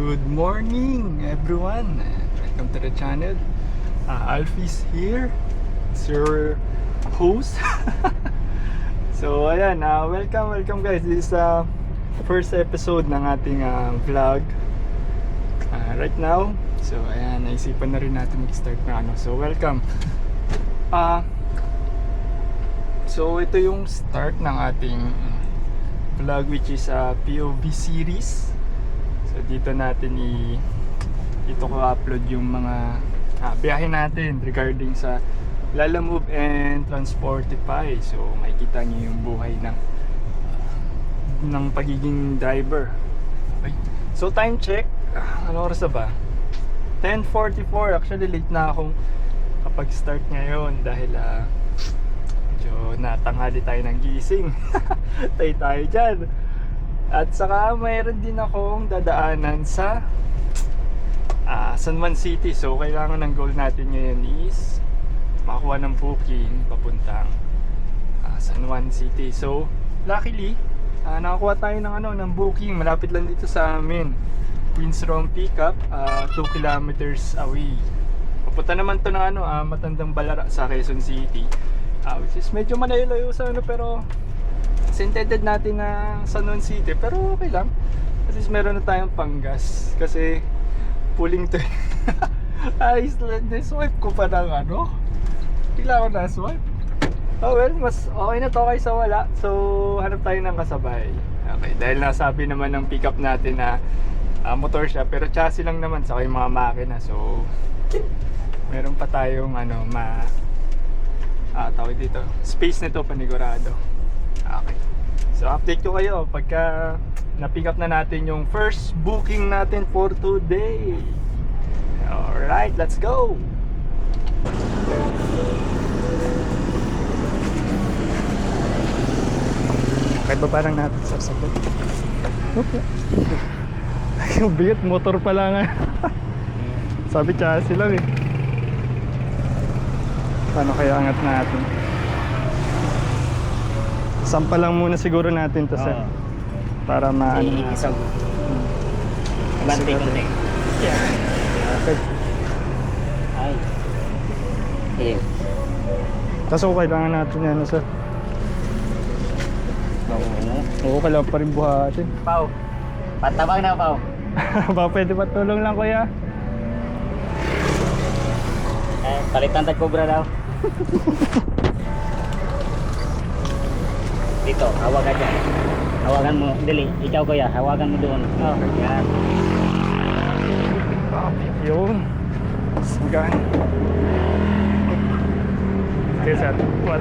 Good morning everyone, welcome to the channel. Alfie's here, it's your host. So ayan, welcome guys. This is first episode ng ating vlog right now. So ayan, naisipan na rin natin mag-start na so welcome. So ito yung start ng ating vlog, which is a POV series. So dito natin dito ko upload yung mga biyahe natin regarding sa Lalamove and Transportify. So makikita niyo yung buhay ng pagiging driver. Okay. So time check, ano oras na ba? 10:44. Actually late na akong kapag start ngayon dahil medyo natanghali tayo ng gising. Tayo dyan. At saka mayroon din akong dadaanan sa San Juan City. So kailangan ng goal natin ngayon is makakuha ng booking papuntang San Juan City. So luckily nakakuha tayo ng booking malapit lang dito sa amin, Queens Rom Pickup, 2 kilometers away. Papunta naman to ng Matandang Balara sa Quezon City, which is medyo malayo-layo sa pero intended natin na San Juan City, pero okay lang. At least meron na tayong panggas kasi pulling to. Swipe ko pa ng kailangan na swipe. Oh well, mas okay na to kaysa wala. So hanap tayo ng kasabay. Okay, dahil nasabi naman ng pickup natin na motor siya, pero chassis lang naman sa yung mga makina. So meron pa tayong tawag dito, space nito panigurado. Okay. So update ko kayo pagka na-pick up na natin yung first booking natin for today. Alright, let's go! Kahit ba parang natin sasabot? Okay. Yung bigat, motor pa lang. Sabi chassis lang Paano kaya angat natin? Sampa lang muna siguro natin to sir. Para maano na. Isang bantay-bantay. Yeah. Okay. Ay. Eh. Kaso kailangan natin yan sir. Oo, kailangan pa rin buhatin. Pao. Patabang na Pao. Ba pwede pa tulong lang kuya? Palitan tag cobra daw. Dito, hawakan dyan. Hawakan mo, dali. Ikaw kuya, hawakan mo doon. Oh, yan. Yun. Sagan. Okay sir, what?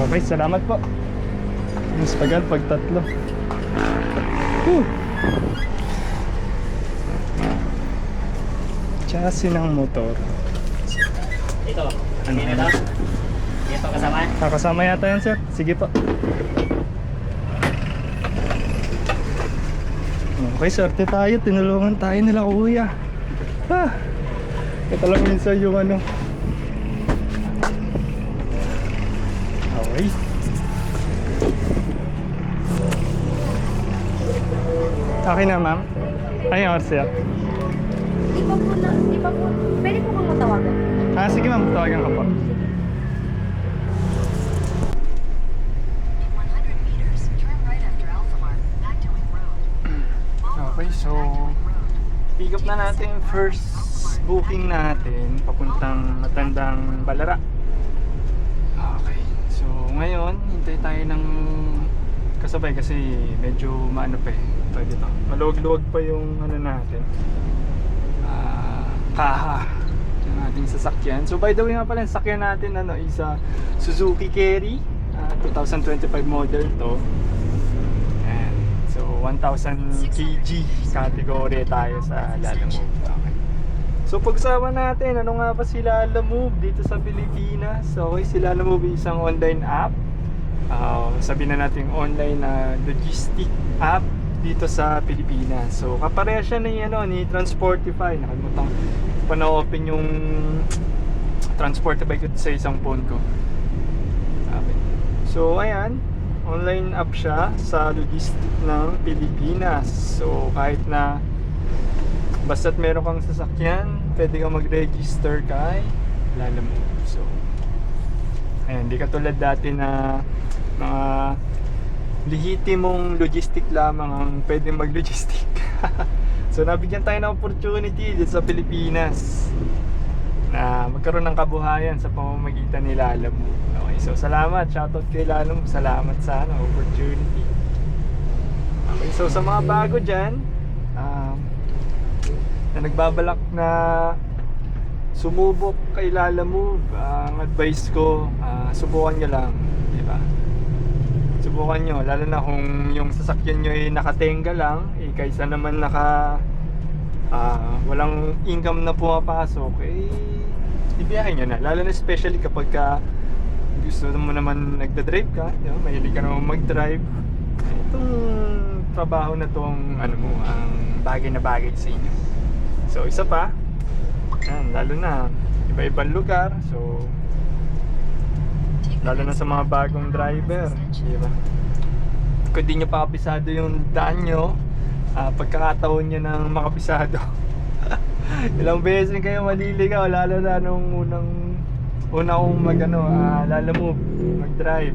Okay, salamat po. Mas pagal pag tatlo. Chassis ng motor. Dito. Dito daw. Dito kasama. Kasama yata yan sir. Sige po. Okay, swerte tayo. Tinulungan tayo nila kuya. Ito lang minsan yung Okay. Okay na ma'am. Ay, oras sir. Di pa po, pwede po kang matawagan. Sige ma'am, tawagan ka po. Okay, so pick up na natin yung first booking natin papuntang Matandang Balara. Okay, so ngayon hintay tayo ng kasabay kasi medyo pwede to. Maluwag-luwag pa yung natin. Kaha ng ating sasakyan. So by the way nga pala, yung sasakyan natin is Suzuki Carry 2025 model to. And so 1000 kg category tayo sa Lalamove. Okay. So pagsama natin, ano nga ba si Lalamove dito sa Pilipinas? Okay, si Lalamove isang online app. Sabi na natin online logistic app dito sa Pilipinas. So kapareha siya ni Transportify. Nakalimutan ko na-open yung Transportify ko sa isang phone ko. Okay. So ayan, online app siya sa logistic ng Pilipinas. So kahit na basta't meron kang sasakyan, pwede kang mag-register kay Lalamove. So ayan, di katulad dati na mga lehitimong logistic lamang ang pwedeng mag-logistic. So nabigyan tayo ng opportunity dito sa Pilipinas na magkaroon ng kabuhayan sa pamamagitan ni Lalamove. Okay, so salamat, shoutout kay Lalamove, salamat sa opportunity. Okay, so sa mga bago dyan na nagbabalak na sumubok kay Lalamove, ang advice ko, subukan nyo lang, di ba? Subukan nyo, lalo na kung yung sasakyan nyo ay nakatenga lang, kaysa naman walang income na pumapasok, ibiyahin nyo na. Lalo na especially kapag gusto mo naman nagda-drive ka, di ba? Mahilig ka naman mag-drive. Itong trabaho na tong ang bagay na bagay sa inyo. So isa pa, lalo na iba-ibang lugar, so lalo na sa mga bagong driver, diba? Kung di nyo pa kabisado yung daan nyo, pagkakataon nyo ng makabisado. Ilang beses kayo maliligaw, lalo na nung una kong Lalamove, mag-drive.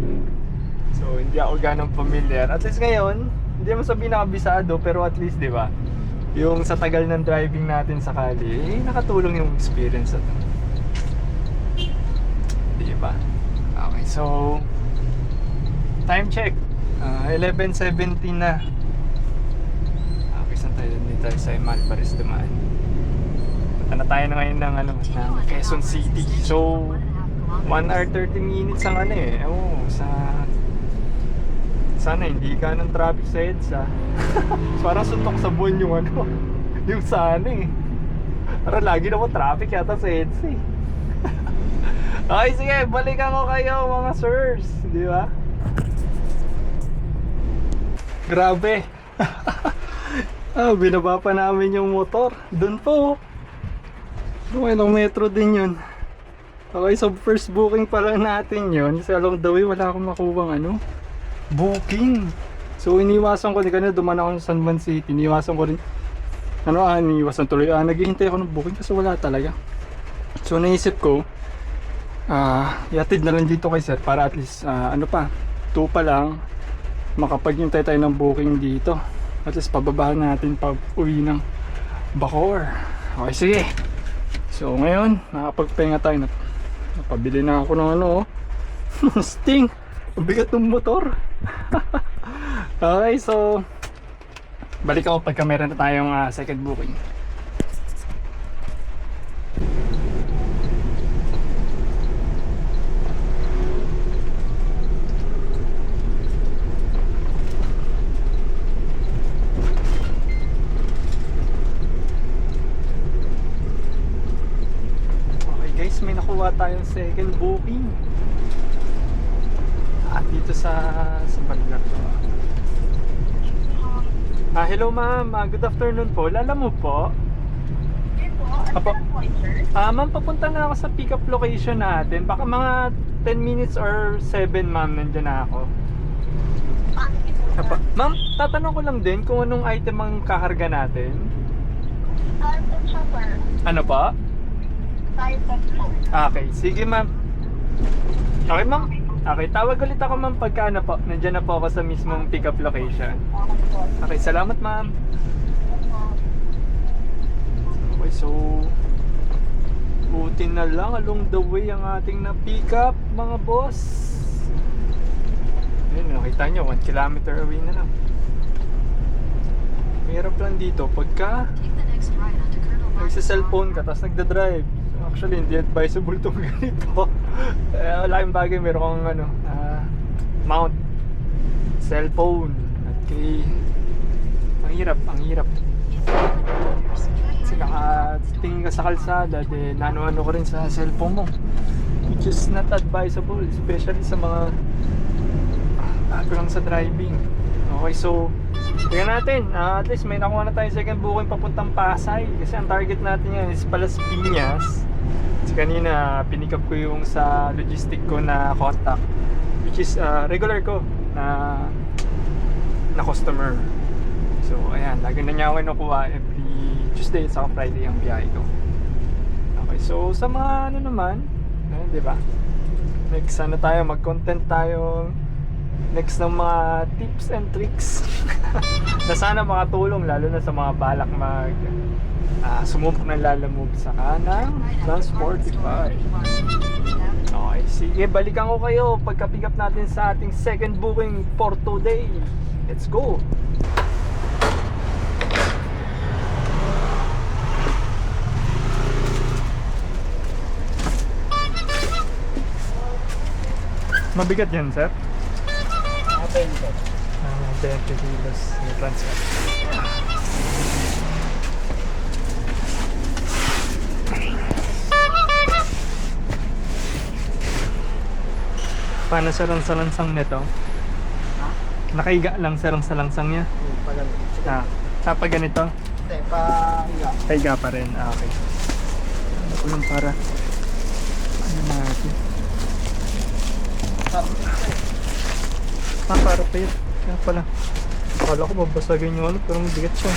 So hindi ako ganong familiar. At least ngayon, hindi mo sabihin nakabisado, pero at least, di ba, yung sa tagal ng driving natin sa kali, nakatulong yung experience na to. Di ba? Okay, so time check, 11:17 na. Okay, saan tayo? Dito tayo sa Malpares dumaan. Punta na tayo na ngayon ng Quezon City. So 1 hour 30 minutes ang sana hindi ka ng traffic sa EDSA. Parang suntok sa buwan yung yung sana Parang lagi na po traffic yata sa EDSA Okay, sige, balikan ko kayo mga sirs, di ba? Grabe. Binaba pa namin yung motor. Doon po. Okay, ng metro din yun. Okay, so first booking pa lang natin yun. Kasi along the way, wala akong makuwang booking. So iniwasan ko, di kanina duman ako sa San Juan City. Iniwasan ko rin, iniwasan tuloy. Naghihintay ako ng booking kasi wala talaga. So naisip ko, iatid na lang dito kay sir para at least 2 pa lang makapaghintay tayo ng booking dito. At least pababahan natin pag uwi ng Bacoor. Okay, sige. So ngayon nakapagpahinga tayo. Napabili na ako ng Sting. Bigat ng motor. Okay, so balik ako pagka meron na tayong second booking. May nakuha tayong second booking dito sa Banlar to. Hello ma'am, good afternoon po. Lalamove po? Apo. Ma'am, papunta na ako sa pick up location natin. Baka mga 10 minutes or 7 ma'am, nandyan na ako. Apo. Ma'am, tatanong ko lang din kung anong item ang kakarga natin. Ano pa? Okay, sige ma'am. Okay ma'am. Okay, tawag ulit ako ma'am pagka po. Nandiyan na po ako sa mismong pick up location. Okay, salamat ma'am. Okay, so buti na lang along the way ang ating na pick up mga boss. Ayun, nakita nyo, 1 kilometer away na lang. Mahirap lang dito pagka nagsa-cellphone ka tapos nagda-drive. Actually, hindi advisable itong ganito. Laking bagay, meron kang mount, cellphone. Okay. Ang hirap. Kasi nakatingin ka sa kalsada, nano-ano ko rin sa cellphone mo. Which is not advisable, especially sa mga bago lang sa driving. Okay, so tingnan natin, at least may nakuha na tayo second booking papuntang Pasay. Kasi ang target natin yan is Palas Piñas. Kasi kanina pinick up ko yung sa logistic ko na contact, which is regular ko na customer. So ayan, lagi na niya ako kinukuha every Tuesday at Friday ang biyahe ko. Okay, so sa mga ano naman, di ba? Next ano tayo, mag-content tayo. Next ng mga tips and tricks na sana makatulong lalo na sa mga balak sumubok ng lalamove sa kanang Transportify. Okay, sige, balikan ko kayo pagka-pick up natin sa ating second booking for today. Let's go! Mabigat yan, sir? 20. 20 kilos na transfer. Paano sir ang salansang nito? Ha? Nakaiga lang sir ang salansang niya? Pag ganito? Hindi, pa higa. Kaiga pa rin, okay. Ano ko lang para ano natin? Para pa yun. Kaya pala. Akala ko babasagin yung ano, pero mabigat siya.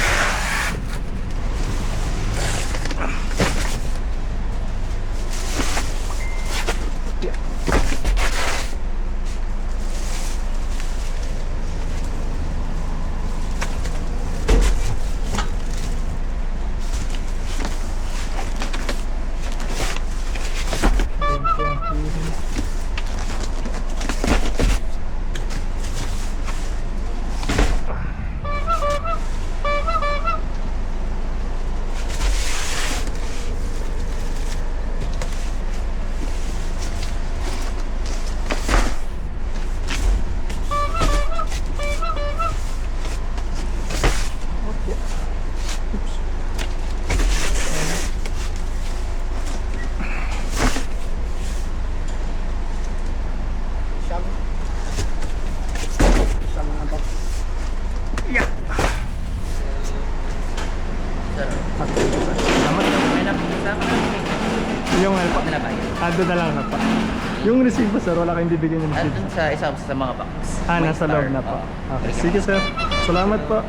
Yung ano pa? Doon na lang na pa. Yung resibo sir, wala kayong bibigyan ng receipt? Andun sa isa sa mga box. May Nasa star. loob na pa. Oo. Okay, sige sir. Salamat po.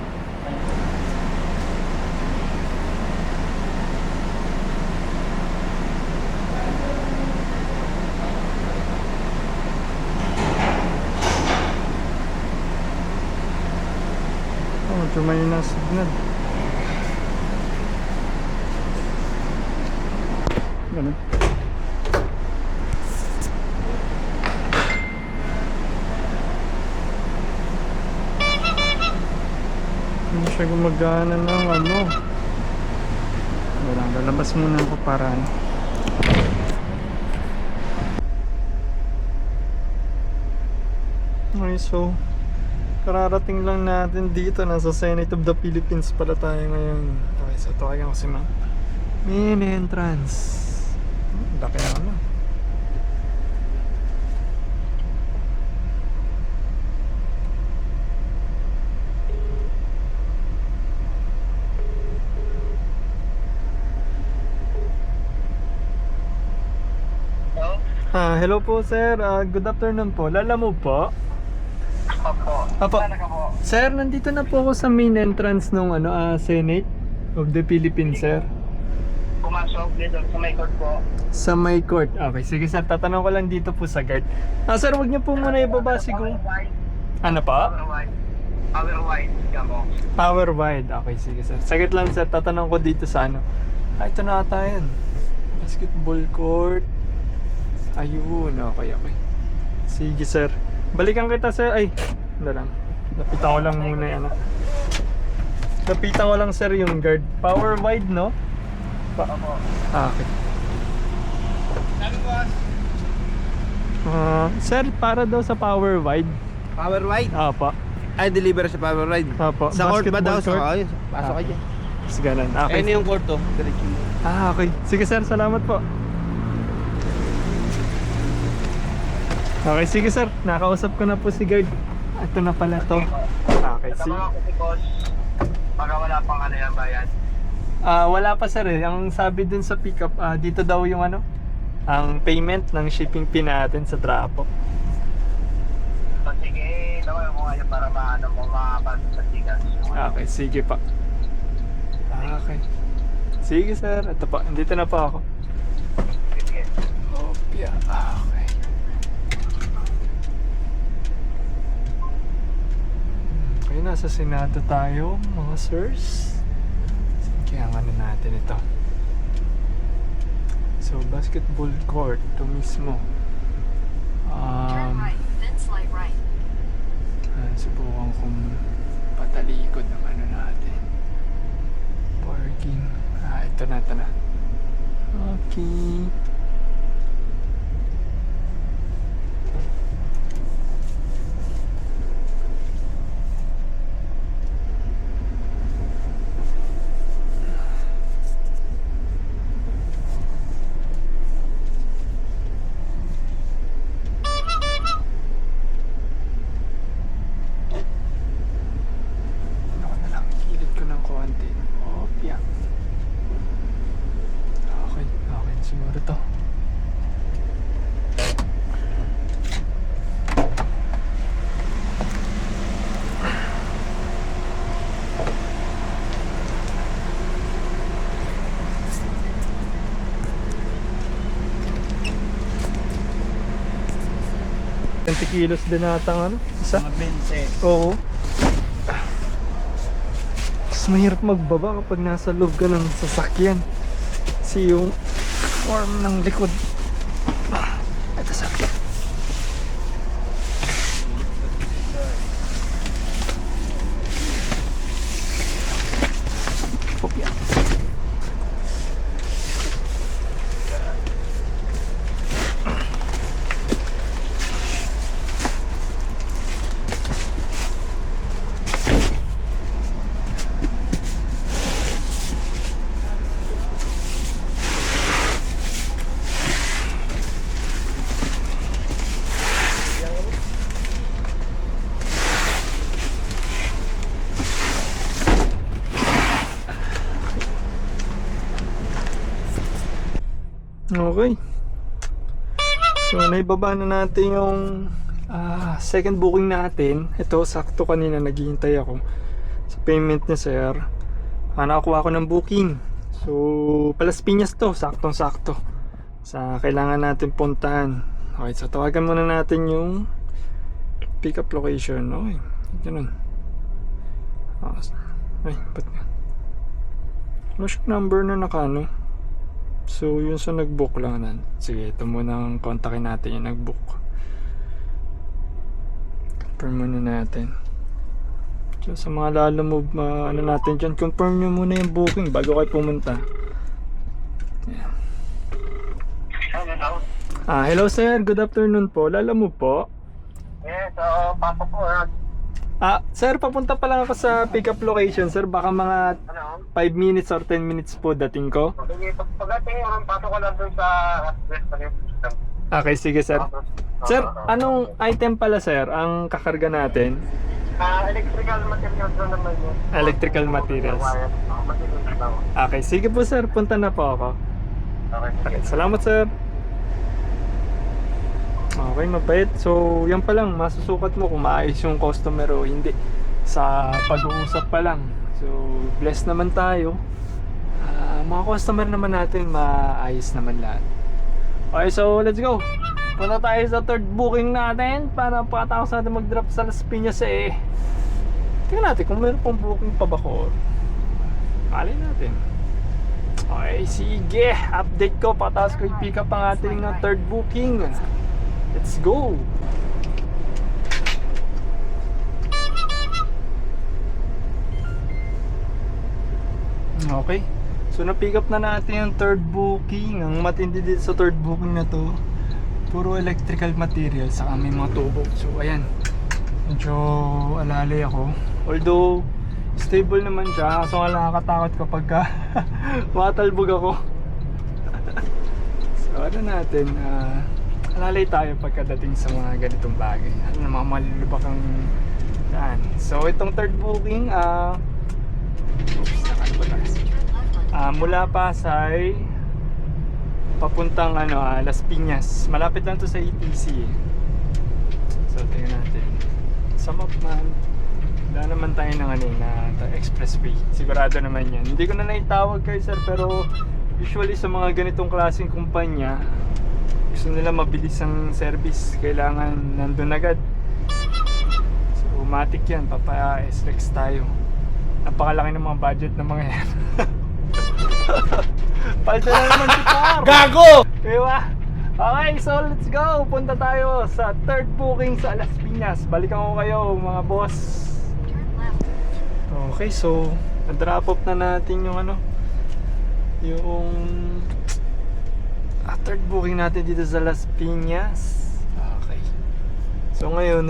Medyo may signal. Ganun. Hindi siya gumagana ng ano. Wala, lalabas muna ako para ano. Okay, so kararating lang natin dito. Nasa Senate of the Philippines pala tayo ngayon. Okay, so tawagan ko si ma'am. Main entrance. Laki na ano. Hello po sir. Good afternoon po. Lalamove po? Apo. Sir, nandito na po ako sa main entrance ng Senate of the Philippines, sir. Pumasok dito sa may court po. Sa may court. Okay, sige sir. Tatanong ko lang dito po sa guard. Sir, wag niyo po muna ibaba siguro. Ano pa? Power wide. Mo. Power wide. Okay, sige sir. Saglit lang sir. Tatanong ko dito sa ano. Ito na ata yan. Basketball court. Ayun. Okay. Sige sir. Balikan kita sir. Ay, hindi lang. Lapitan ko lang muna yan. Lapitan ko lang sir yung guard. Power wide, no? Okay. Sir, para daw sa power wide. Power wide? Apa. Ay, deliver sa power wide. Apa. Sa court ba daw? Basketball court? Pasok ka dyan. Sige, ganun. Okay. Ayun yung court to. Diretso. Okay. Sige sir, salamat po. Okay, sige sir. Nakausap ko na po si guard. Ito na pala to. Okay, sige. Para wala pang ano yan bayad. Wala pa sir eh. Ang sabi dun sa pickup, dito daw yung ang payment ng shipping fee natin sa Trapo. So, sige, ko yung mga yun para maano mo makapansin sa sigas. Okay, sige pa. Okay. Sige sir, ito pa, dito na pa ako. Sige. Opya, okay. Okay, nasa Senado tayo, mga sirs. Sige, ang ano natin ito. So, basketball court, ito mismo. Turn right, then slide right. Subukan kong patalikod ng ano natin. Parking. Ito na, ito na. Okay. Ako na lang, kilid ko ng konti. Opya. Okay, okay na siguro to. kilos din natang ano? Isa? Mga bense. Oo. Mas mahirap magbaba kapag nasa loob ka ng sasakyan. Kasi yung form ng likod. Ito sa akin. Popya. Okay. So, naibaba na natin yung second booking natin. Ito, sakto kanina naghihintay ako sa payment niya, sir. Nakakuha ko ng booking. So, Palas Piñas to. Saktong-sakto. Sa kailangan natin puntahan. Okay, so tawagan muna natin yung pick up location. Okay, ganun. Ay, ba't nga? Wala siyang number na nakano. So, yun sa nag-book lang na. Sige, ito muna ang kontakin natin yung nag-book. Confirm muna natin. So, sa mga lalo move, ano natin dyan, confirm nyo muna yung booking bago kayo pumunta. Ayan. Hello. Hello sir, good afternoon po. Lalo move po. Yes, so, papa po. Sir, papunta pa lang ako sa pick-up location, sir. Baka mga Ano? 5 minutes or 10 minutes po dating ko. Sige, pagdating yung pasok ko lang dun sa restaurant system. Okay, sige sir. Sir, anong item pala sir ang kakarga natin? Electrical materials na naman yun. Electrical materials. Materials lang. Okay, sige po sir. Punta na po ako. Okay, Okay, salamat sir. Okay, mabait. So, yan pa lang. Masusukat mo kung maayos yung customer o hindi. Sa pag-uusap pa lang. So, blessed naman tayo. Mga customer naman natin, maayos naman lahat. Okay, so let's go. Punta tayo sa third booking natin para pagkatapos natin mag-drop sa Las Piñas eh. Tingnan natin kung meron pang booking pa ba ko. Malay natin. Okay, sige. Update ko pagkatapos ko i-pick up ang ating third booking. Let's go. Okay. So na-pick up na natin yung third booking. Ang matindi dito sa third booking na to, puro electrical material saka may mga tubo. So ayan. Medyo alalay ako. Although stable naman siya. So nakakatakot kapag matalbog ako. So ano natin, alalay tayo pagkadating sa mga ganitong bagay. Ano na mga malulubak ang daan. So itong third booking, saan ba tayo? Mula Pasay papuntang Las Piñas. Malapit lang to sa ETC. So tingnan natin. sa map man. Wala naman tayo ng ano na expressway. Sigurado naman yan. Hindi ko na naitawag kay sir, pero usually sa mga ganitong klaseng kumpanya, gusto nila mabilis ang service. Kailangan nandun agad. So, matik yan. Papa-SREX tayo. Napakalaki ng mga budget ng mga yan. Paldo na naman si Par! Gago! Diba? Okay, so let's go! Punta tayo sa third booking sa Las Piñas. Balikan ko kayo mga boss. Turn left. Okay, so na-drop off na natin yung ano, yung third booking natin dito sa Las Piñas. Okay. So ngayon,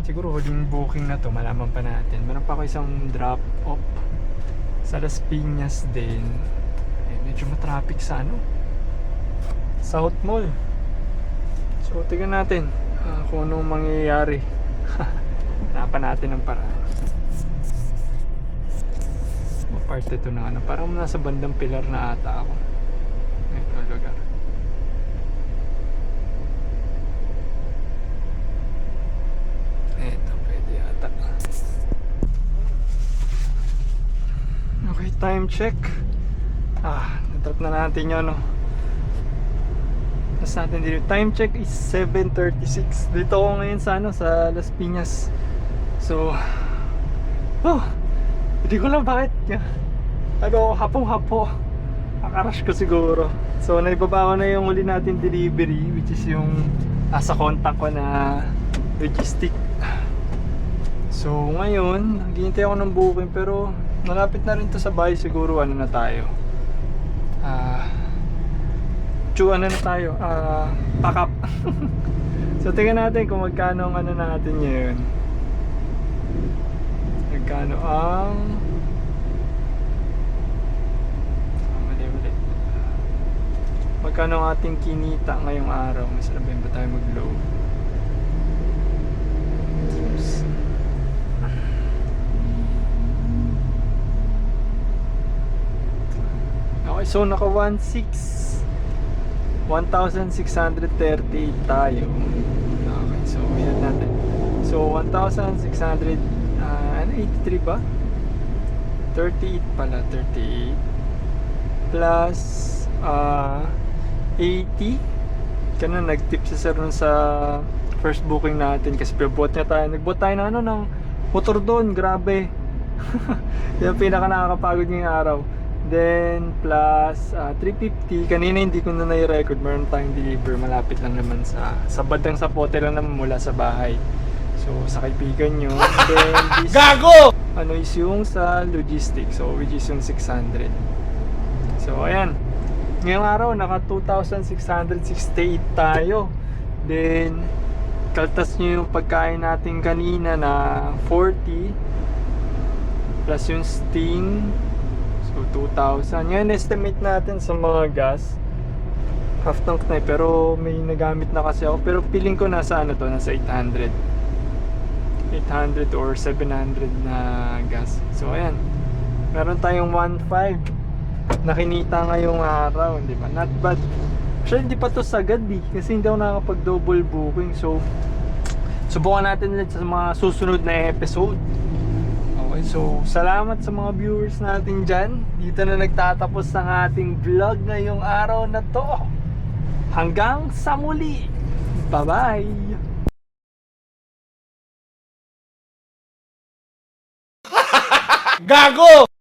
siguro huling booking na to, malaman pa natin. Meron pa ako isang drop off sa Las Piñas din. Eh, medyo matraffic sa ano, South Mall. So tingnan natin kung anong mangyayari. Hanapan natin ang paraan. Part ito na ano, parang nasa bandang pilar na ata ako. Ito lugar. Ito pwede ata. Okay, time check. Natrap na natin yun, no? Tapos natin dito. Time check is 7:36. Dito ako ngayon sa ano, sa Las Piñas. So, hindi ko lang bakit hapong-hapo nakarash ko siguro. So naibaba ko na yung huli natin delivery, which is yung sa contact ko na logistic. So ngayon naghihintay ako ng booking, pero malapit na rin to sa bahay. Siguro ano na tayo, pack up. So tingnan natin kung magkano ang ano natin ngayon. Magkano ang magkano ang ating kinita ngayong araw? Mas labayin ba tayo mag-load? Okay, so naka 1,638 tayo. Okay, so yan natin. So 1,683 ba? 38 pala, 38 plus 80. Kana nag-tip si sir nun sa first booking natin kasi nagbuot tayo ng ano, ng motor doon, grabe. Yan pinaka nakakapagod ngayong araw. Then plus 350. Kanina hindi ko na nai-record, meron tayong deliver malapit lang naman sa bandang Sapote lang naman mula sa bahay. So sa kaibigan nyo. Then this Gago! ano is yung sa logistics, so which is yung 600. So ayan, ngayong araw naka 2,668 tayo. Then kaltas nyo yung pagkain natin kanina na 40 plus yung sting, so 2,000. Ngayon estimate natin sa mga gas, half tank na pero may nagamit na kasi ako, pero feeling ko nasa ano to, nasa 800 or 700 na gas. So ayan, meron tayong 1,500 na kinita ngayong araw, di ba? Not bad. Actually hindi pa to sagad kasi hindi ako nakakapag double booking. So subukan natin ulit sa mga susunod na episode. Okay, so salamat sa mga viewers natin dyan. Dito na nagtatapos ang ating vlog ngayong araw na to. Hanggang sa muli. Bye bye. Gago!